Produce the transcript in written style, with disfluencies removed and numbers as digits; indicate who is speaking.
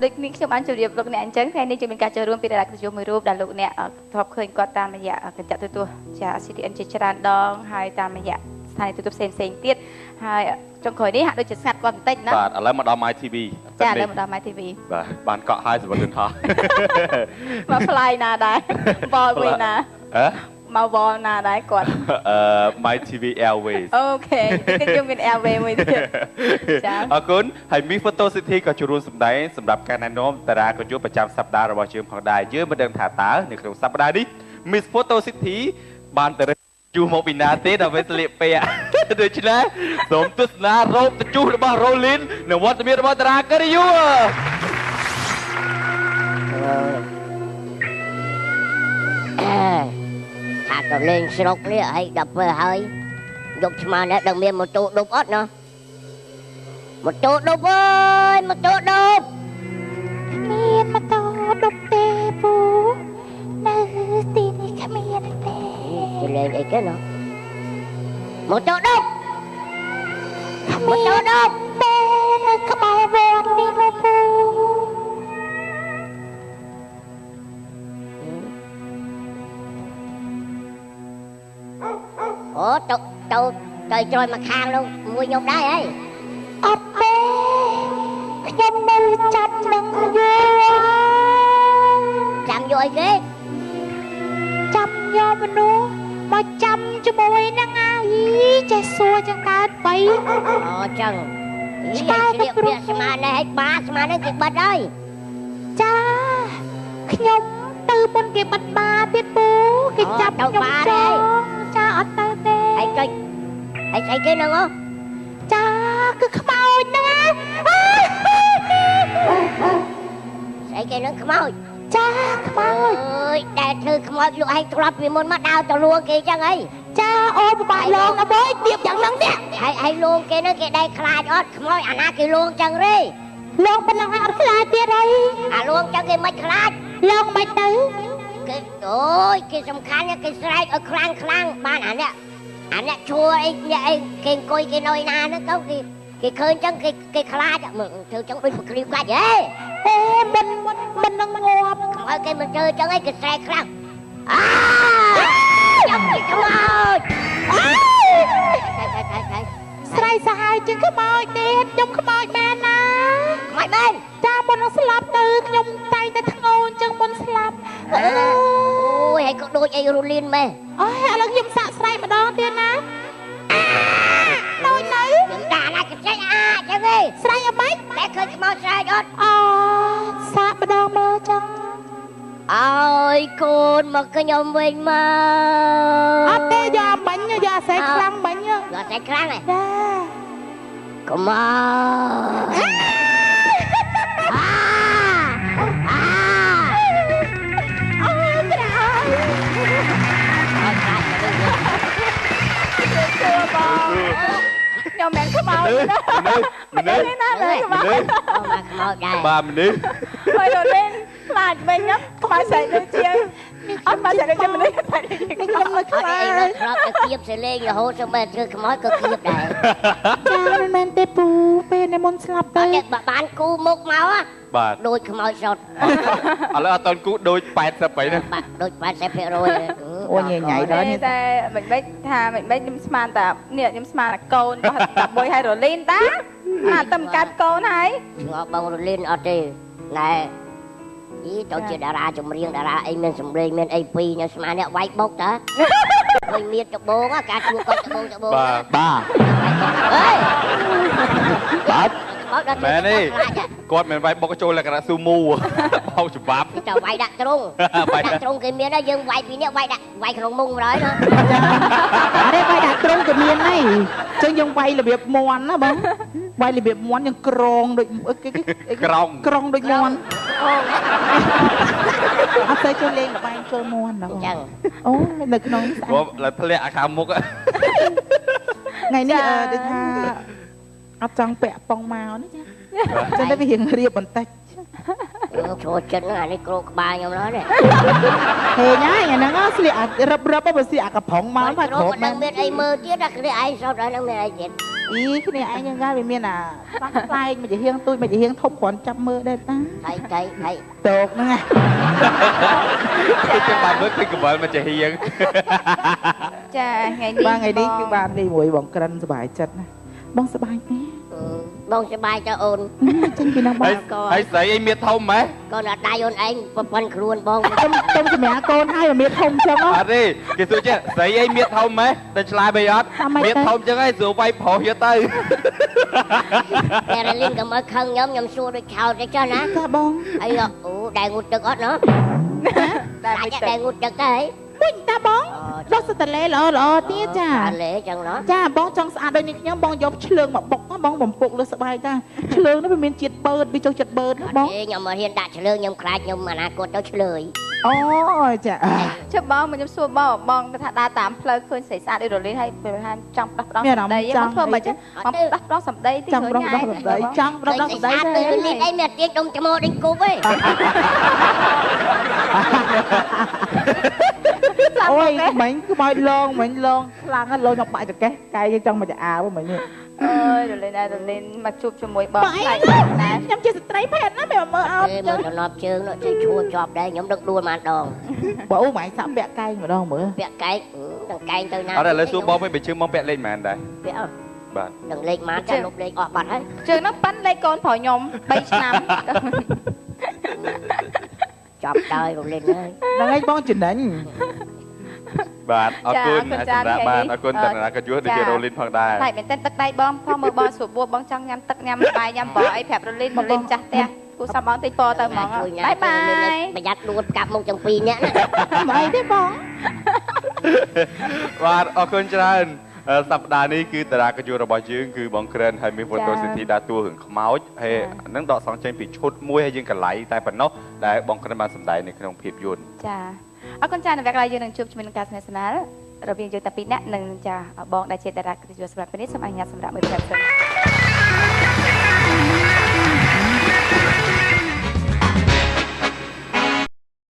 Speaker 1: ដូចនេះខ្ញុំបានជម្រាបលោកអ្នកអញ្ចឹងថ្ងៃនេះจะមានការចូលរួមពីតារានិយមមួយរូបដែលលោកអ្នកធ្លាប់ឃើញគាត់តាមរយៈកញ្ចក់ទូរទស្សន៍ចា CTN ជាច្រើនដងហើយតាមរយៈស្ថានីយទូរទស្សន៍ផ្សេងៗទៀតហើយចុងក្រោយនេះហាក់ដូចជាស្ងាត់គាត់បន្តិចណា
Speaker 2: បាទឥឡូវមកដល់ My TV
Speaker 1: ចាឥឡូវមកដល់ My TV
Speaker 2: បាទបានកក់ហើយសម្បត្តិយន្តហោះ
Speaker 1: មកផ្លាយណាដែរបលមួយណាមកវល់ណាដែរគាត់
Speaker 2: My TV Airways
Speaker 1: អូខេតិចយើងមាន Airways មួយទៀត
Speaker 2: ចាអរគុណហើយ Miss Photo City ក៏ចូលរួមសម្ដែងសម្រាប់ការណែនាំតារាកញ្ញុប្រចាំសប្តាហ៍របស់យើងផងដែរយើងមិនដឹងថាតើនៅក្នុងសប្តាហ៍នេះ Miss Photo City បានទៅជួសមកពីណាទេដើម្បីស្លៀកពាក់ដូច្នេះសូមទស្សនារ៉ូបទៅជួសរបស់ Rolin នៅវត្តមានរបស់តារាករិយុ
Speaker 3: ថាទៅលេងស្រុកនេះឲ្យដល់ពេលហើយយកឆ្មានេះដឹងមានម៉ូតូដប់អត់ណាម៉ូតូដប់អើយម៉ូតូដប់
Speaker 4: មានម៉ូតូដប់ទេពូនៅទីនេះគ្មានទេ
Speaker 3: ទៅលេងអីគេណាម៉ូតូដប់ម៉ូតូដប់
Speaker 4: ទេនៅក្បែរវត្តនេះលោកពូ
Speaker 3: អូទៅជួយមកខាងនោះមួយខ្ញុំដែរហី
Speaker 4: អត់ទេខ្ញុំនៅចាំនឹង
Speaker 3: ចាំយកអីគេ
Speaker 4: ចាំយកមនុស្សមកចាំជាមួយនឹងអាយចេះសួរចឹងកើតបី
Speaker 3: អូចឹងឆ្កែទៅព្រួយស្មាននេះឲ្យបាស្មាននេះគេបិទហើយ
Speaker 4: ចាខ្ញុំទៅមុនគេបិទបាទៀតពូគេចាប់ខ្ញុំចោលចាអត់ទៅទេ
Speaker 3: អីគេអីស្អីគេហ្នឹង
Speaker 4: ចាគឺខ្មោចហ្នឹង
Speaker 3: ស្អីគេហ្នឹងខ្មោច
Speaker 4: ចាខ្មោច
Speaker 3: អើយដែលធ្វើខ្មោចលក់ឲ្យទ្រាប់ពីមុនមកដើរទៅលួងគេចឹងអី
Speaker 4: ចាអូពិបាកលងអើយទៀបយ៉ាងហ្នឹងទៀត
Speaker 3: ហើយលួងគេហ្នឹងគេដៃខ្លាចអត់ខ្មោចអាណាគេលួងចឹងទេ
Speaker 4: លងប៉ុណ្ណឹងអត់ខ្លាចទៀតអី
Speaker 3: អាលួងចឹងគេមិនខ្លាច
Speaker 4: លងមិនទៅ
Speaker 3: គេអូយគេសំខាន់គេស្រែកឲ្យខ្លាំងបានអានេះឈួរអីគេអង្គុយគេនៅណាហ្នឹងទៅគេឃើញចឹងគេខ្លាចធ្វើចឹងដូចប្រគ្រីវកាច់ហេ
Speaker 4: មិននឹងងាប់
Speaker 3: ខ្មោចគេមិនធ្វើចឹងឯងគេស្រែកខ្លាំងចាំគេខ្មោច
Speaker 4: ស្រ័យសាហាវជាងខ្មោចទៀតខ្ញុំខ្មោចមែនណា
Speaker 3: ខ្មោចមែន
Speaker 4: ចាមុននឹងស្លាប់ទៅខ្ញុំតែងតែធ្ងោចឹងមុនស្លាប់
Speaker 3: អូយហើយក៏ដូចអីរូលីនមែន
Speaker 4: អូយឥឡូវខ្ញុំសាកស្រ័យម្ដងទៀតណាដូចនៅ
Speaker 3: ខ្ញុំដាក់ណាគេចេញចឹងទេ
Speaker 4: ស្រ័យអ្វី
Speaker 3: តែឃើញខ្មោចស្រែកអត់
Speaker 4: អូសាកម្ដងមើលចឹង
Speaker 3: អើយកូនមកខ្ញុំវិញមក
Speaker 4: អត់ទេយកបាញ់យកសេះខ្លាំងបាញ់
Speaker 3: យកសេះខ្លាំងហ៎
Speaker 4: ចា
Speaker 3: កុំមក
Speaker 1: ខ្ញុំមិនខ្មោចមនុស្សណាលើខ្មោច
Speaker 3: ខ្មោចដែរ
Speaker 2: បាទមនុស្ស
Speaker 1: ហើយរលេងខ្លាចវិញខ្មោចស្អីដូចជាអត់មកតែដូចជាមនុស្សតែ
Speaker 4: ខ្ញុំនៅខ្លាច
Speaker 3: ធ្លាប់តែគៀបសេលេងរហូតទៅបែរធ្វើខ្មោចក៏គៀបដែរ
Speaker 4: ចាមិនមែនទេពូពេលនៅមុនស្លាប់ទៅ
Speaker 3: បានគូមុខមក
Speaker 2: បាទ
Speaker 3: ដូចខ្មោចសុត
Speaker 2: ឥឡូវអត់តន់គូដូច80ហ្នឹង
Speaker 3: ដូច80%
Speaker 4: អូញញ៉ៃដល់
Speaker 1: នេះតែមិនបិចថាមិនបិចខ្ញុំស្មានតានេះខ្ញុំស្មានតែកូនរបស់មួយហើយរលីនតាអាតែមិនកាត់កូនហើយ
Speaker 3: ងប់បងរលីនអត់ទេណែយីទៅជាតារាចម្រៀងតារាអីមានសម្លេងមានអីពីរខ្ញុំស្មានអ្នកវាយបុកតាឃើញមានដបងការជួគាត់ដបង
Speaker 2: បាទ
Speaker 3: អេ
Speaker 2: បាទមែនទេគាត់មិនវាយបុកចូលលក្ខណៈស៊ូមូបោកច្បាប់
Speaker 3: ទៅវាយដាក់ទ្រុងដាក់ទ្រុងគេមានហើយយើងវាយពីនេះវាយក្នុងមុងម្ដងណា
Speaker 4: អរេវាយដាក់ទ្រុងគេមានហើយចឹងយើងវាយរបៀបមន់ណាបងវាយរបៀបមន់យើងក្រងដូចក្រងដូចមន់អត់ទៅចូលលេងល្បែងចូលមន់ដល់
Speaker 3: ចឹង
Speaker 4: អូនៅក្នុង
Speaker 2: ស្អាតឡើយធ្លាក់អាខាងមុខ
Speaker 4: ថ្ងៃនេះដូចថាអត់ចង់ពាក់ប៉ុងមកនេះចាចឹងតែវារៀងរៀបបន្តិច
Speaker 3: ចូលចិត្តអានេះគ្រូក្បាលខ្ញុំឡើយនេះ
Speaker 4: ហេញ៉ាអាហ្នឹងស្លៀករឹបបើស្លៀកអាកំផុងមក
Speaker 3: ហើយគ្រូមិនដឹងមានអីមើលទៀតតែគ្នាឯងសោតហើយនឹងមានអីទៀត
Speaker 4: ý cái này anh nhân gái bên miền à tóc tay mà chỉ hiên tôi mà chỉ hiên thông khoản chăm mơ đây ta
Speaker 3: thầy
Speaker 4: tột nữa nghe
Speaker 2: cho bạn mới cái vợ mà chị hiền
Speaker 1: ចាថ្ងៃនេះ
Speaker 4: ba ngày đi cứ ban đi muội bỏng cânสบายចិត្តណាបងសบายទេ
Speaker 3: បងសប្បាយទៅអូន
Speaker 4: ចេញពីណាបង
Speaker 2: ហើយស្រីអីមានធំហ៎
Speaker 3: កូនអត់ដៃអូនឯងប៉ុនខ្លួនបង
Speaker 4: ទុំសម្រាប់កូនឲ្យមានធំចឹង
Speaker 2: អត់ទេគេសួរចេះស្រីអីមានធំហ៎តែឆ្លើយបីអត់មានធំចឹងហើយស្រួលវាយប្រុសយកទៅ
Speaker 3: តែរលីនកុំឲ្យខឹងខ្ញុំសួរដូចឆោតទេចុះណា
Speaker 4: ចាបង
Speaker 3: អីអូដែរងូតទឹកអត់ណោះ
Speaker 1: តែ
Speaker 3: ដា
Speaker 1: មិន
Speaker 3: ច់
Speaker 1: ទៅ
Speaker 3: ដែរងូតទឹកទៅហី
Speaker 4: វិញតាបងដោះសតលេល្អទៀតចា
Speaker 3: អលេចឹងណោះ
Speaker 4: ចាបងចង់ស្អាតដូចនេះខ្ញុំបងយកឆ្លើងមកបុកបងបំពុកលើស្បែកតាឆ្លើងនេះវាមានជាតិបឺតវាចូលចិត្តបឺតណាបង
Speaker 3: ខ្ញុំមកហ៊ានដាក់ឆ្លើងខ្ញុំខ្លាចខ្ញុំអនាគតទៅឆ្លើយ
Speaker 4: អូចា
Speaker 1: ជិះបងមកខ្ញុំសួរបងថាដើរតាមផ្លូវឃើញស្រីស្អាតដូចរលីនហើយពេលថាចង់ផ្ដោះសម្ដីបងធ្វើមិនចឹងបងផ្ដោះសម្ដីទី
Speaker 4: ចង់ប្រដៅសម្ដីចង់ប្រដៅសម្ដី
Speaker 3: ទៅលីនអីមានទៀងដុំច្មោដេញគប់ហី
Speaker 4: អូយមិញគឺមកលងខ្លាំងណាស់លងខ្ញុំបាក់ចកេះកាយចង់មកអាវមិញនេះ
Speaker 1: អើយរលីនមកជួបជាមួយបងខ្លាចណា
Speaker 4: ខ្ញុំជាស្ត្រីភេទណាមិនមើលអត់
Speaker 3: មើលទៅណប់ជើងនោះចេះឈួរជាប់ដែរខ្ញុំដឹកដួលបានដង
Speaker 4: បើអូម៉ៃសាក់ពាក់កែងម្ដងមើល
Speaker 3: ពាក់កែងទាំងកែងទៅណា
Speaker 2: អត់ឥឡូវសួរបងវិញបើជើងបងពាក់លេខប៉ុន្មានដែរ
Speaker 3: ពាក់អត់
Speaker 2: បាទ
Speaker 3: ទាំងលេខម៉ានចាលុបលេខអស់បាត់ហើយ
Speaker 1: ជើងនោះប៉ាន់លេខកូនប្រុសខ្ញុំ3ឆ្នាំ
Speaker 3: ចាប់ដល់រលីនហើយ
Speaker 4: ហ្នឹងឯងបងចំណេញ
Speaker 2: បាទអរគុណសម្រាប់បាទអរគុណតនាក៏យួរដូចជារ៉ូលីនផងដែរ
Speaker 1: តែមែនតើទឹកដៃបងផងមើលបងស្រួលបួបងចង់ញ៉ាំទឹកញ៉ាំបាយញ៉ាំបបរអីប្រាប់រលីនចាស់ផ្ទះគូសំបងតិចពទៅហ្មងបាយបាយ
Speaker 3: ប្រយ័ត្នដួលកាប់មុខទាំងពីរនាក់ណា
Speaker 4: មិនអីទេបង
Speaker 2: បាទអរគុណច្រើនសប្តាហ៍នេះគឺតារាកញ្ជូរបស់យើងគឺបងក្រិនហើយមានហ្វូតូសិទ្ធិដើរតួរឿងខ្មោចហើយនឹងដកសងចេញពីឈុតមួយហើយយើងកន្លៃតែប៉ុណ្ណោះដែលបងក្រិនបានសម្ដែងនៅក្នុងភាពយន្ត
Speaker 1: ចាអរគុណចានៅវគ្គក្រោយយើងនឹងជួបជាមួយនឹងការស្នេហ៍ស្នាលរវាងយើងតែពីរនាក់និងចាបងដែលជាតារាកិត្តិយសសម្រាប់ពេលនេះសូមអនុញ្ញាតសម្រាប់មើលប្រាប់សិន